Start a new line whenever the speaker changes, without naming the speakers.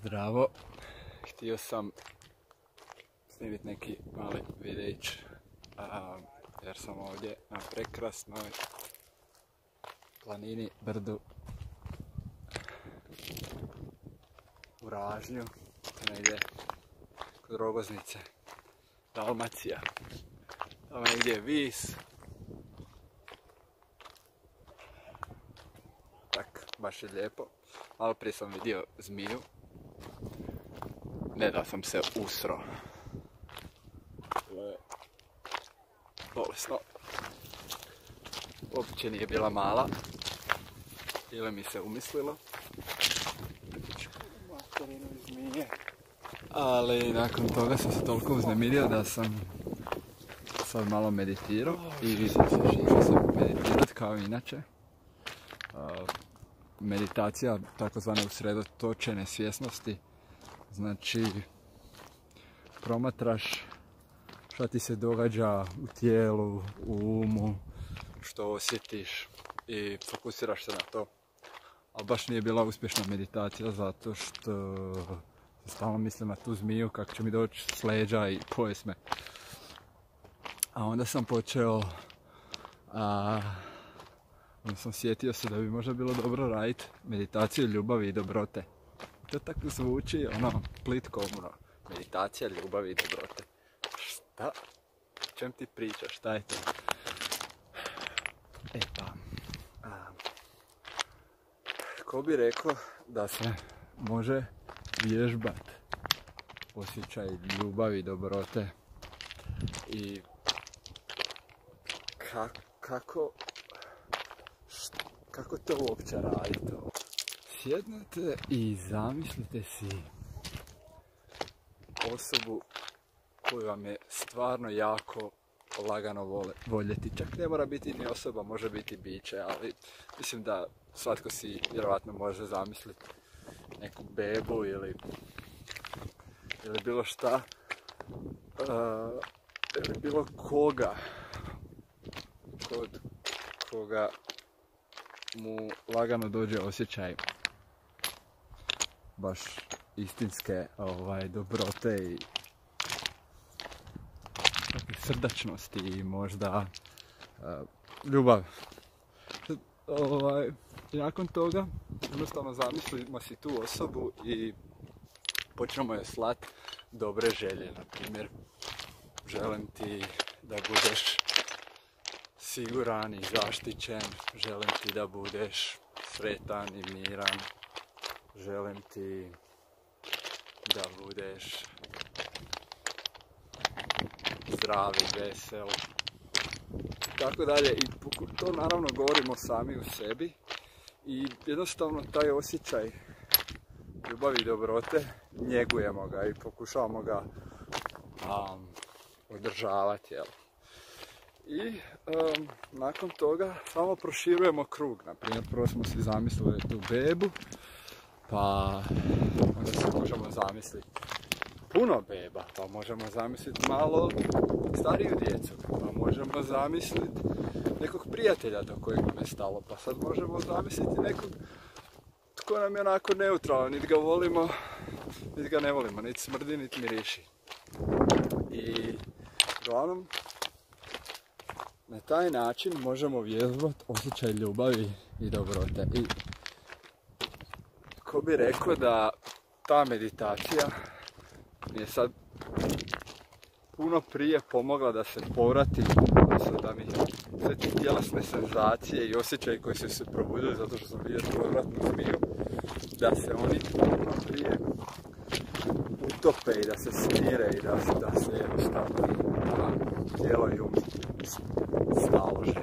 Zdravo, htio sam snimiti neki mali videić jer sam ovdje na prekrasnoj planini, brdu u Ražnju, negdje kod Rogoznice, Dalmacija. Tamo negdje je Vis. Tak, baš je lijepo. Malo prije sam vidio zmiju. Ne da sam se usro. Bilo je bolesno. Uopće nije bila mala. Ili mi se umislilo. Ali nakon toga sam se toliko uznemirio da sam sad malo meditirao i počeo sam meditirati kao inače. Meditacija takozvane usredotočene svjesnosti, znači promatraš šta ti se događa u tijelu, u umu, što osjetiš i fokusiraš se na to. Ali baš nije bila uspješna meditacija zato što stalno mislim na tu zmiju kako će mi doći s leđa i pojest me. A onda sam počeo sam sjetio se da bi možda bilo dobro raditi meditaciju ljubavi i dobrote. To tako zvuči, plitko, meditacija ljubavi i dobrote. Šta? O čem ti pričaš? Šta je to? Ko bi rekao da se može vježbat osjećaj ljubavi i dobrote i kako to uopće radite? Sjednete i zamislite si osobu koju vam je stvarno jako lagano voljeti. Čak ne mora biti ni osoba, može biti biće, ali mislim da svatko si vjerovatno može zamisliti neku bebu ili bilo šta, ili bilo koga kod koga mu lagano dođe osjećaj baš istinske dobrote i srdačnosti i možda ljubav. Nakon toga jednostavno zamislimo si tu osobu i počnemo joj slati dobre želje. Na primjer, želim ti da budeš siguran i zaštićen, želim ti da budeš sretan i miran, želim ti da budeš zdrav i vesel, tako dalje. I to naravno govorimo sami u sebi i jednostavno taj osjećaj ljubavi i dobrote njegujemo ga i pokušavamo ga održavati. I nakon toga samo proširujemo krug. Naprimjer, prvo smo si zamislili tu bebu, pa onda se možemo zamisliti puno beba, pa možemo zamisliti malo stariju djecu, pa možemo zamisliti nekog prijatelja do kojeg nam je stalo, pa sad možemo zamisliti nekog tko nam je onako neutralan, niti ga volimo, niti ga ne volimo, niti smrdi, niti miriši. I uglavnom, na taj način možemo vježbati osjećaj ljubavi i dobrote. I ko bi rekao da ta meditacija mi je sad puno prije pomogla da se povratim, da mi sve te tjelesne senzacije i osjećaji koji su se probudili zato što sam vidio povratnu zmiju, da se oni puno prije utope i da se smire i da se jednostavno tijelo i um stalože.